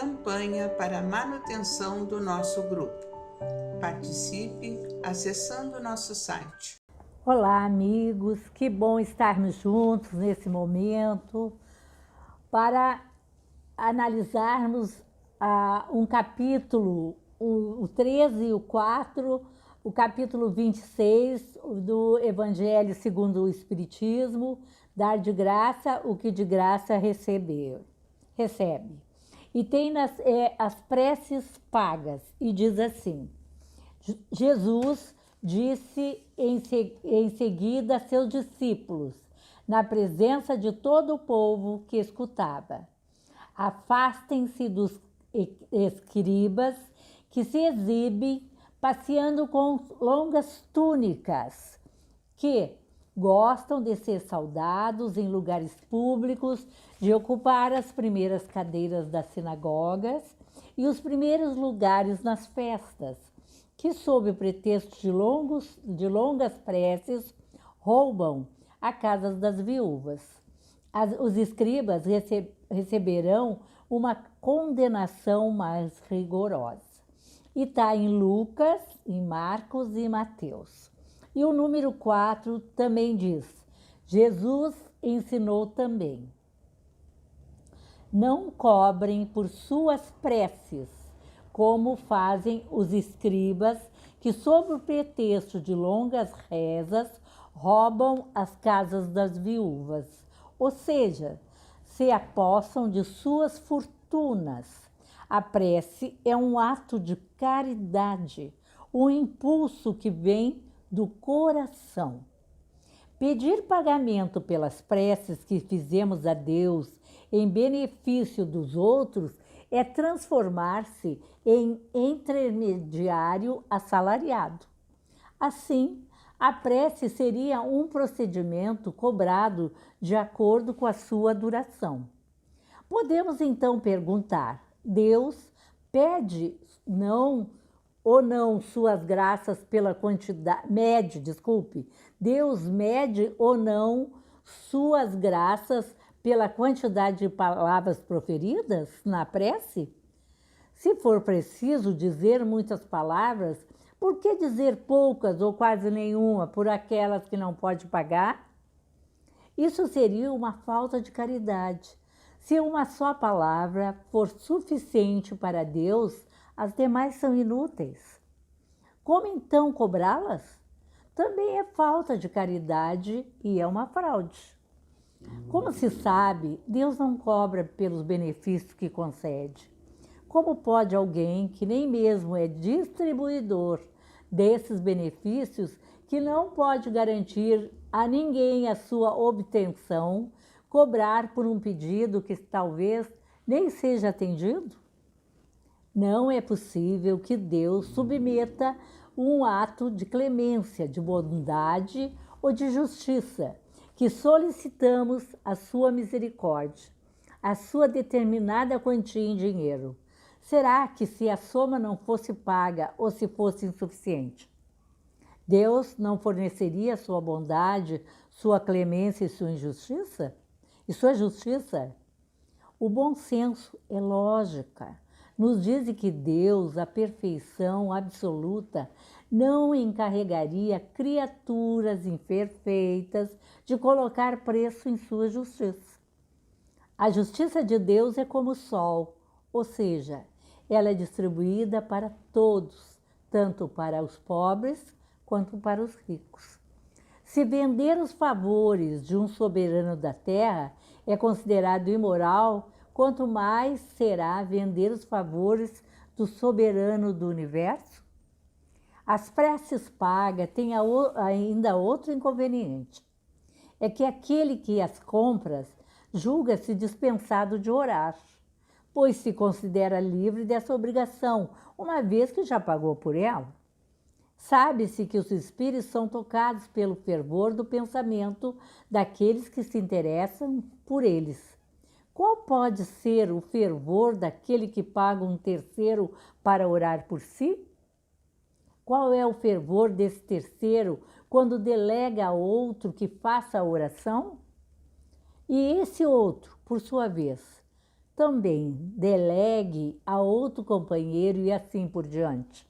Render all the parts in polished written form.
campanha para a manutenção do nosso grupo. Participe acessando nosso site. Olá, amigos, que bom estarmos juntos nesse momento para analisarmos um capítulo, o 13 e o 4, o capítulo 26 do Evangelho segundo o Espiritismo, dar de graça o que de graça recebe. E tem as preces pagas, e diz assim: Jesus disse em seguida a seus discípulos, na presença de todo o povo que escutava: afastem-se dos escribas que se exibem passeando com longas túnicas, que gostam de ser saudados em lugares públicos, de ocupar as primeiras cadeiras das sinagogas e os primeiros lugares nas festas, que, sob o pretexto de longas preces, roubam a casa das viúvas. Os escribas receberão uma condenação mais rigorosa. E está em Lucas, em Marcos e Mateus. E o número 4 também diz: Jesus ensinou também: não cobrem por suas preces, como fazem os escribas, que, sob o pretexto de longas rezas, roubam as casas das viúvas, ou seja, se apossam de suas fortunas. A prece é um ato de caridade, um impulso que vem do coração. Pedir pagamento pelas preces que fizemos a Deus em benefício dos outros é transformar-se em intermediário assalariado. Assim, a prece seria um procedimento cobrado de acordo com a sua duração. Podemos então perguntar: Deus pede ou não suas graças pela quantidade, Deus mede ou não suas graças pela quantidade de palavras proferidas na prece? Se for preciso dizer muitas palavras, por que dizer poucas ou quase nenhuma por aquelas que não pode pagar? Isso seria uma falta de caridade. Se uma só palavra for suficiente para Deus, as demais são inúteis. Como então cobrá-las? Também é falta de caridade e é uma fraude. Como se sabe, Deus não cobra pelos benefícios que concede. Como pode alguém que nem mesmo é distribuidor desses benefícios, que não pode garantir a ninguém a sua obtenção, cobrar por um pedido que talvez nem seja atendido? Não é possível que Deus submeta um ato de clemência, de bondade ou de justiça, que solicitamos a sua misericórdia, a sua determinada quantia em dinheiro. Será que, se a soma não fosse paga ou se fosse insuficiente, Deus não forneceria sua bondade, sua clemência e sua injustiça? E sua justiça? O bom senso é lógica. Nos diz que Deus, a perfeição absoluta, não encarregaria criaturas imperfeitas de colocar preço em sua justiça. A justiça de Deus é como o sol, ou seja, ela é distribuída para todos, tanto para os pobres quanto para os ricos. Se vender os favores de um soberano da terra é considerado imoral, quanto mais será vender os favores do soberano do universo? As preces pagas têm ainda outro inconveniente. É que aquele que as compra julga-se dispensado de orar, pois se considera livre dessa obrigação, uma vez que já pagou por ela. Sabe-se que os espíritos são tocados pelo fervor do pensamento daqueles que se interessam por eles. Qual pode ser o fervor daquele que paga um terceiro para orar por si? Qual é o fervor desse terceiro quando delega a outro que faça a oração? E esse outro, por sua vez, também delegue a outro companheiro e assim por diante.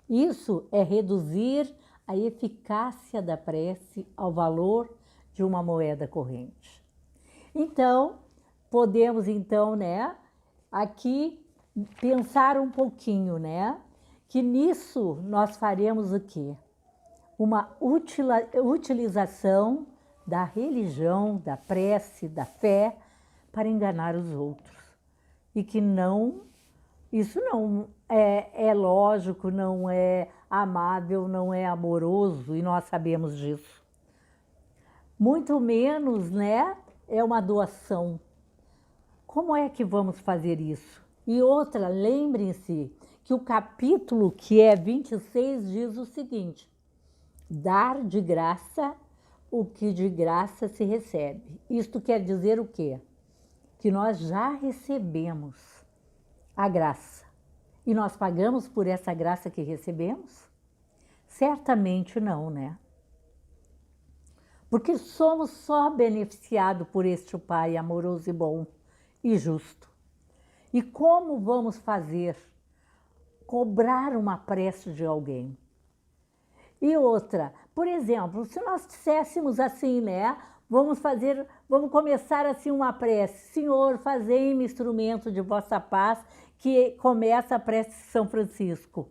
Isso é reduzir a eficácia da prece ao valor de uma moeda corrente. Então, podemos então, né, aqui pensar um pouquinho, né, que nisso nós faremos o quê? Uma utilização da religião, da prece, da fé para enganar os outros. E que não, isso não é lógico, não é amável, não é amoroso, e nós sabemos disso. Muito menos, né, é uma doação. Como é que vamos fazer isso? E outra, lembrem-se que o capítulo que é 26 diz o seguinte: dar de graça o que de graça se recebe. Isto quer dizer o quê? Que nós já recebemos a graça. E nós pagamos por essa graça que recebemos? Certamente não, né? Porque somos só beneficiados por este Pai amoroso e bom e justo. E como vamos fazer? Cobrar uma prece de alguém. E outra, por exemplo, se nós disséssemos assim, né? Vamos começar assim uma prece. Senhor, fazei-me instrumento de vossa paz, que começa a prece de São Francisco.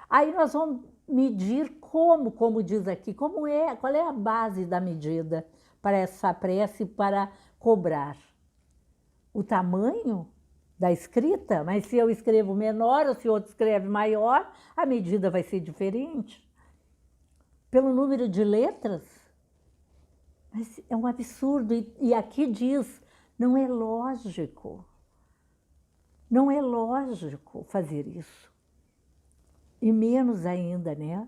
Aí nós vamos medir como diz aqui, qual é a base da medida para essa prece, para cobrar? O tamanho da escrita, mas se eu escrevo menor ou se outro escreve maior, a medida vai ser diferente. Pelo número de letras? Mas é um absurdo, e aqui diz, não é lógico. Não é lógico fazer isso. E menos ainda, né?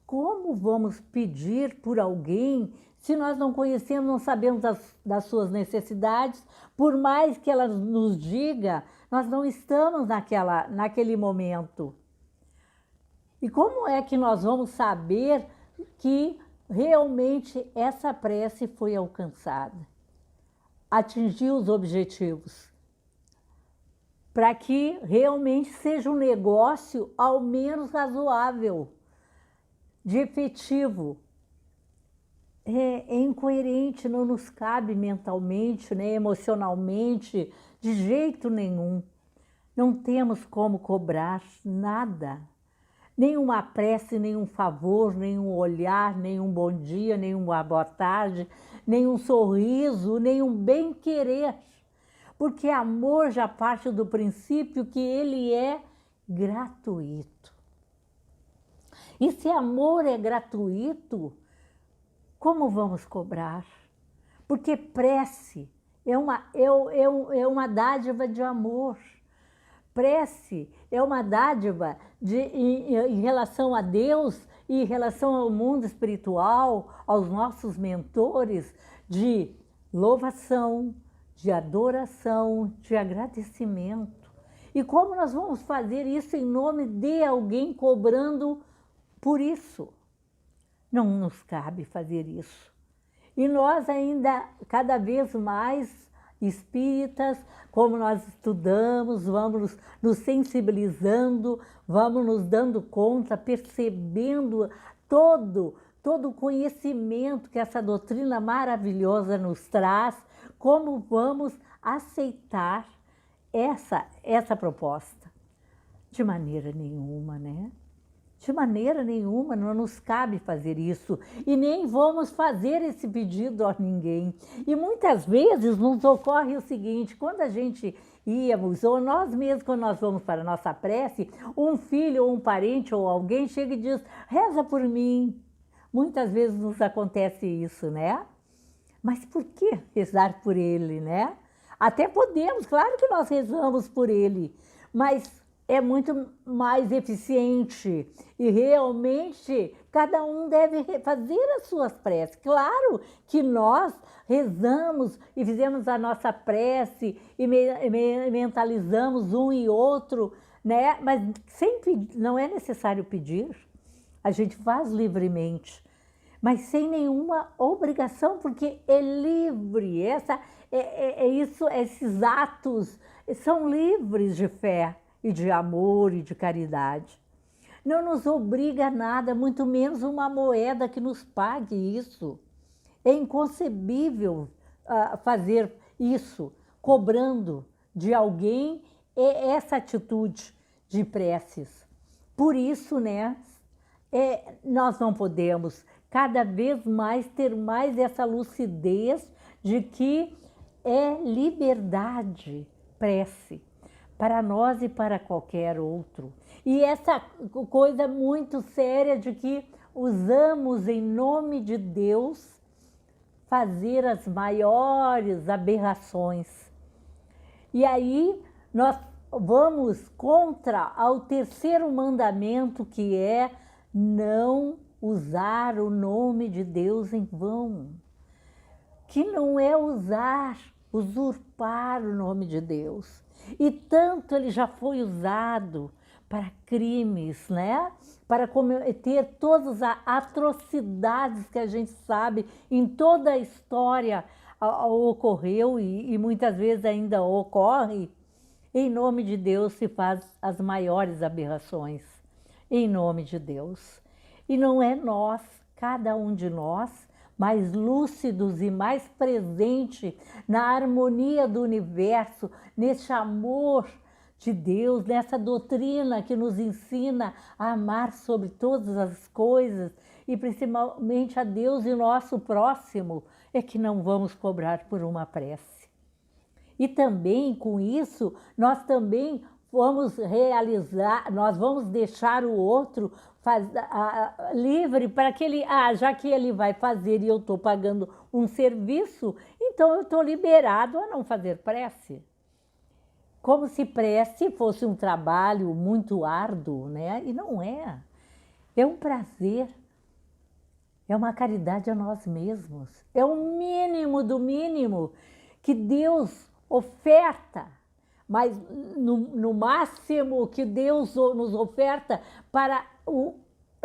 Como vamos pedir por alguém se nós não conhecemos, não sabemos das suas necessidades? Por mais que ela nos diga, nós não estamos naquele momento. E como é que nós vamos saber que realmente essa prece foi alcançada? Atingiu os objetivos? Para que realmente seja um negócio ao menos razoável, de efetivo. É incoerente, não nos cabe mentalmente, né, emocionalmente, de jeito nenhum. Não temos como cobrar nada. Nenhuma prece, nenhum favor, nenhum olhar, nenhum bom dia, nenhuma boa tarde, nenhum sorriso, nenhum bem-querer. Porque amor já parte do princípio que ele é gratuito. E se amor é gratuito, como vamos cobrar? Porque prece é uma dádiva de amor. Prece é uma dádiva em relação a Deus e em relação ao mundo espiritual, aos nossos mentores, de louvação, de adoração, de agradecimento. E como nós vamos fazer isso em nome de alguém cobrando por isso? Não nos cabe fazer isso. E nós ainda, cada vez mais espíritas, como nós estudamos, vamos nos sensibilizando, vamos nos dando conta, percebendo todo o conhecimento que essa doutrina maravilhosa nos traz, como vamos aceitar essa proposta? De maneira nenhuma, né? De maneira nenhuma, não nos cabe fazer isso e nem vamos fazer esse pedido a ninguém. E muitas vezes nos ocorre o seguinte: quando a gente íamos, ou nós mesmos, quando nós vamos para a nossa prece, um filho ou um parente ou alguém chega e diz: reza por mim. Muitas vezes nos acontece isso, né? Mas por que rezar por ele, né? Até podemos, claro que nós rezamos por ele, mas é muito mais eficiente e realmente cada um deve fazer as suas preces. Claro que nós rezamos e fizemos a nossa prece e mentalizamos um e outro, né? Mas sempre não é necessário pedir, a gente faz livremente, mas sem nenhuma obrigação, porque é livre. Essa isso, esses atos são livres de fé e de amor e de caridade. Não nos obriga a nada, muito menos uma moeda que nos pague isso. É inconcebível fazer isso, cobrando de alguém essa atitude de preces. Por isso, né, nós não podemos cada vez mais ter mais essa lucidez de que é liberdade prece para nós e para qualquer outro. E essa coisa muito séria de que usamos em nome de Deus fazer as maiores aberrações. E aí nós vamos contra ao terceiro mandamento, que é não usar o nome de Deus em vão. Que não é usurpar o nome de Deus. E tanto ele já foi usado para crimes, né? Para cometer todas as atrocidades que a gente sabe em toda a história ocorreu e muitas vezes ainda ocorre. Em nome de Deus se faz as maiores aberrações, em nome de Deus. E não é nós, cada um de nós, mais lúcidos e mais presente na harmonia do universo, nesse amor de Deus, nessa doutrina que nos ensina a amar sobre todas as coisas e principalmente a Deus e o nosso próximo, é que não vamos cobrar por uma prece. E também com isso, nós também vamos realizar, nós vamos deixar o outro livre para que ele, já que ele vai fazer e eu estou pagando um serviço, então eu estou liberado a não fazer prece. Como se prece fosse um trabalho muito árduo, né? E não é. É um prazer, é uma caridade a nós mesmos, é o mínimo do mínimo que Deus oferta, mas no máximo que Deus nos oferta para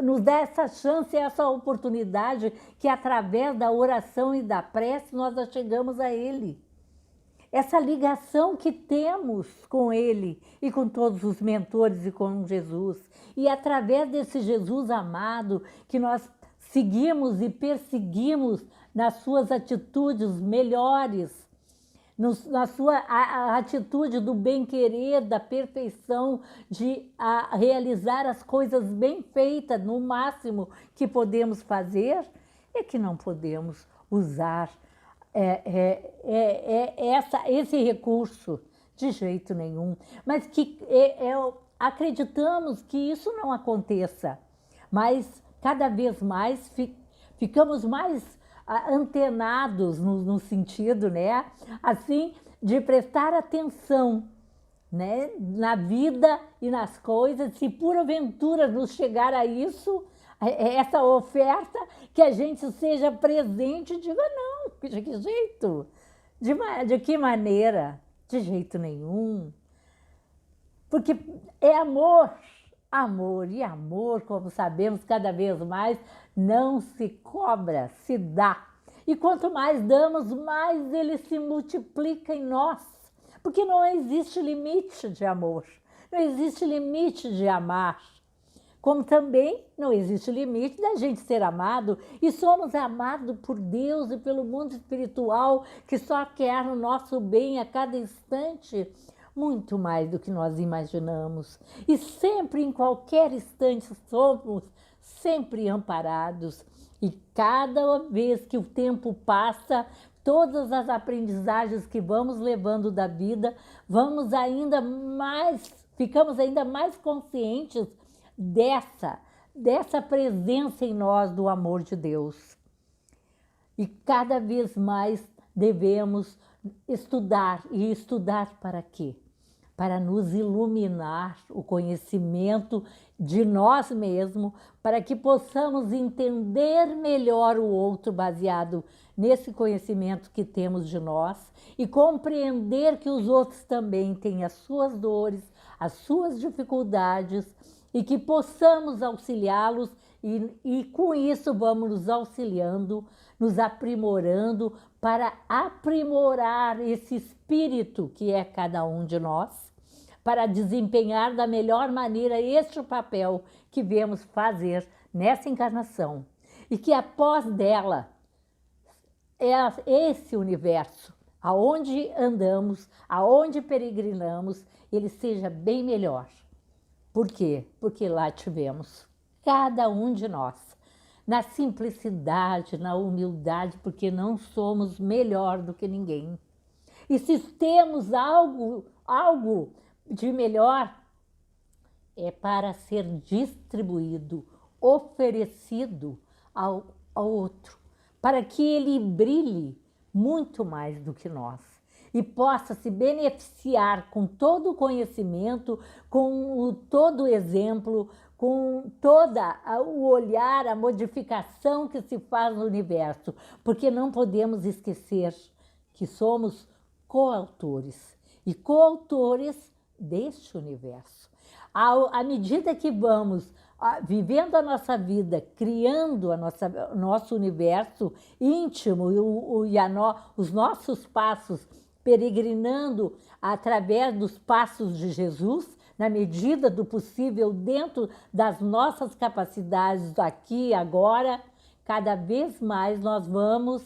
nos dar essa chance, essa oportunidade, que através da oração e da prece nós chegamos a Ele. Essa ligação que temos com Ele e com todos os mentores e com Jesus. E através desse Jesus amado que nós seguimos e perseguimos nas suas atitudes melhores, na sua atitude do bem-querer, da perfeição, de realizar as coisas bem feitas no máximo que podemos fazer, é que não podemos usar esse recurso de jeito nenhum. Mas que acreditamos que isso não aconteça, mas cada vez mais ficamos mais antenados no sentido, né, assim, de prestar atenção, né, na vida e nas coisas. Se porventura nos chegar a isso, essa oferta, que a gente seja presente e diga não, de que jeito? De que maneira? De jeito nenhum. Porque é amor. Amor, e amor, como sabemos, cada vez mais não se cobra, se dá. E quanto mais damos, mais ele se multiplica em nós. Porque não existe limite de amor, não existe limite de amar. Como também não existe limite da gente ser amado, e somos amados por Deus e pelo mundo espiritual, que só quer o nosso bem a cada instante, muito mais do que nós imaginamos. E sempre, em qualquer instante, somos sempre amparados. E cada vez que o tempo passa, todas as aprendizagens que vamos levando da vida, ficamos ainda mais conscientes dessa presença em nós do amor de Deus. E cada vez mais devemos estudar. E estudar para quê? Para nos iluminar o conhecimento de nós mesmos, para que possamos entender melhor o outro baseado nesse conhecimento que temos de nós e compreender que os outros também têm as suas dores, as suas dificuldades e que possamos auxiliá-los e com isso vamos nos auxiliando, nos aprimorando para aprimorar esse espírito que é cada um de nós, para desempenhar da melhor maneira este papel que viemos fazer nessa encarnação. E que após dela, esse universo, aonde andamos, aonde peregrinamos, ele seja bem melhor. Por quê? Porque lá tivemos cada um de nós, na simplicidade, na humildade, porque não somos melhor do que ninguém. E se temos algo de melhor, é para ser distribuído, oferecido ao outro, para que ele brilhe muito mais do que nós e possa se beneficiar com todo o conhecimento, com todo o exemplo, com todo o olhar, a modificação que se faz no universo, porque não podemos esquecer que somos coautores e coautores deste universo. À medida que vamos vivendo a nossa vida, criando o nosso universo íntimo os nossos passos, peregrinando através dos passos de Jesus, na medida do possível, dentro das nossas capacidades aqui e agora, cada vez mais nós vamos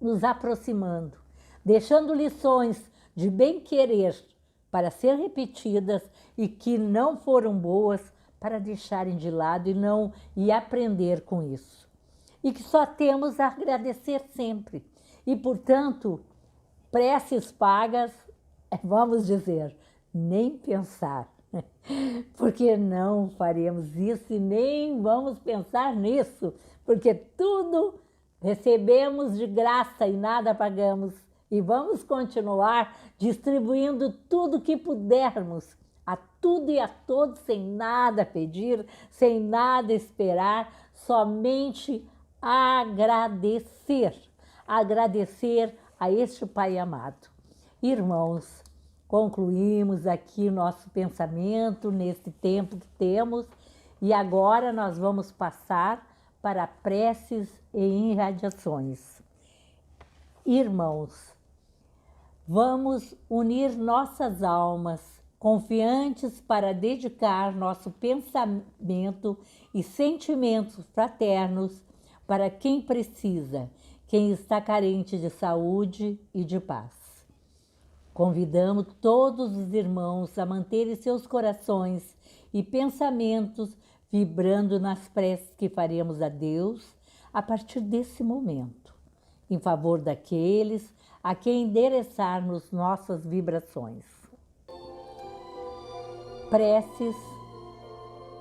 nos aproximando, deixando lições de bem-querer para ser repetidas e que não foram boas para deixarem de lado e aprender com isso. E que só temos a agradecer sempre. E, portanto, preces pagas, vamos dizer, nem pensar. Porque não faremos isso e nem vamos pensar nisso, porque tudo recebemos de graça e nada pagamos. E vamos continuar distribuindo tudo que pudermos, a tudo e a todos, sem nada pedir, sem nada esperar, somente agradecer. Agradecer a este Pai amado. Irmãos, concluímos aqui nosso pensamento nesse tempo que temos e agora nós vamos passar para preces e irradiações. Irmãos, vamos unir nossas almas, confiantes para dedicar nosso pensamento e sentimentos fraternos para quem precisa, quem está carente de saúde e de paz. Convidamos todos os irmãos a manterem seus corações e pensamentos vibrando nas preces que faremos a Deus a partir desse momento, em favor daqueles a quem endereçarmos nossas vibrações. Preces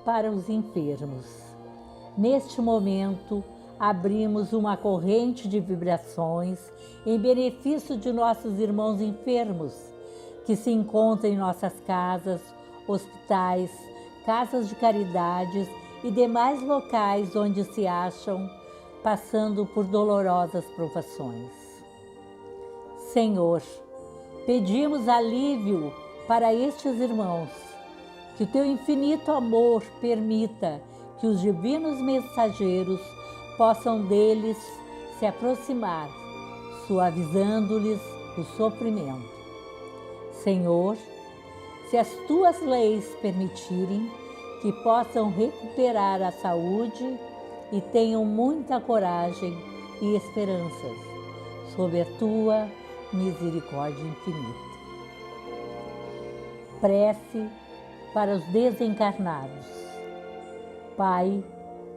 para os enfermos. Neste momento, abrimos uma corrente de vibrações em benefício de nossos irmãos enfermos que se encontram em nossas casas, hospitais, casas de caridades e demais locais onde se acham passando por dolorosas provações. Senhor, pedimos alívio para estes irmãos, que o teu infinito amor permita que os divinos mensageiros possam deles se aproximar, suavizando-lhes o sofrimento. Senhor, se as tuas leis permitirem, que possam recuperar a saúde e tenham muita coragem e esperanças, sob a tua misericórdia infinita. Prece para os desencarnados. Pai,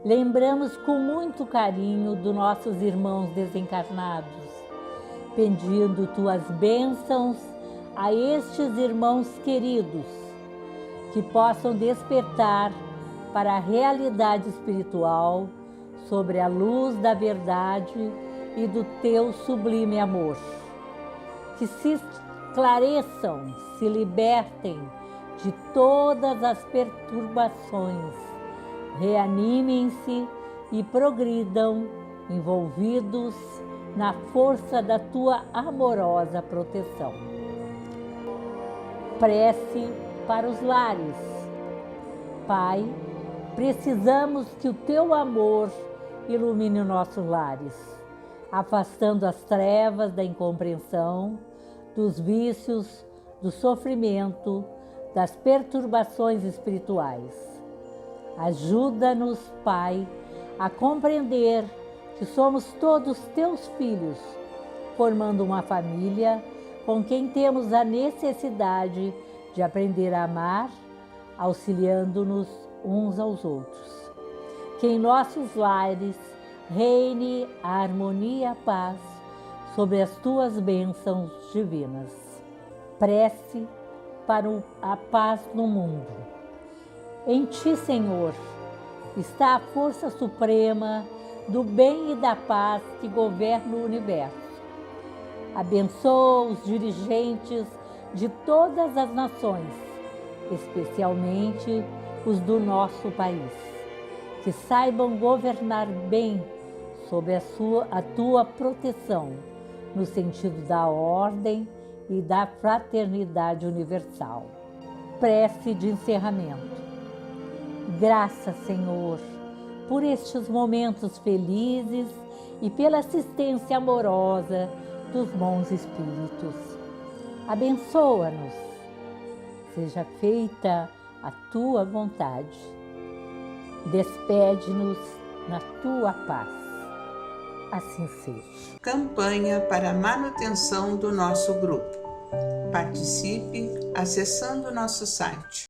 lembramos com muito carinho dos nossos irmãos desencarnados, pedindo tuas bênçãos a estes irmãos queridos, que possam despertar para a realidade espiritual sobre a luz da verdade e do teu sublime amor. Que se esclareçam, se libertem de todas as perturbações, reanimem-se e progridam envolvidos na força da tua amorosa proteção. Prece para os lares. Pai, precisamos que o teu amor ilumine nossos lares, afastando as trevas da incompreensão, dos vícios, do sofrimento, das perturbações espirituais. Ajuda-nos, Pai, a compreender que somos todos teus filhos, formando uma família com quem temos a necessidade de aprender a amar, auxiliando-nos uns aos outros. Que em nossos lares reine a harmonia e a paz sobre as tuas bênçãos divinas. Prece para a paz no mundo. Em ti, Senhor, está a força suprema do bem e da paz que governa o universo. Abençoa os dirigentes de todas as nações, especialmente os do nosso país, que saibam governar bem sob a tua proteção, no sentido da ordem e da fraternidade universal. Prece de encerramento. Graças, Senhor, por estes momentos felizes e pela assistência amorosa dos bons espíritos. Abençoa-nos. Seja feita a tua vontade. Despede-nos na tua paz. Assim seja. Campanha para a manutenção do nosso grupo. Participe acessando nosso site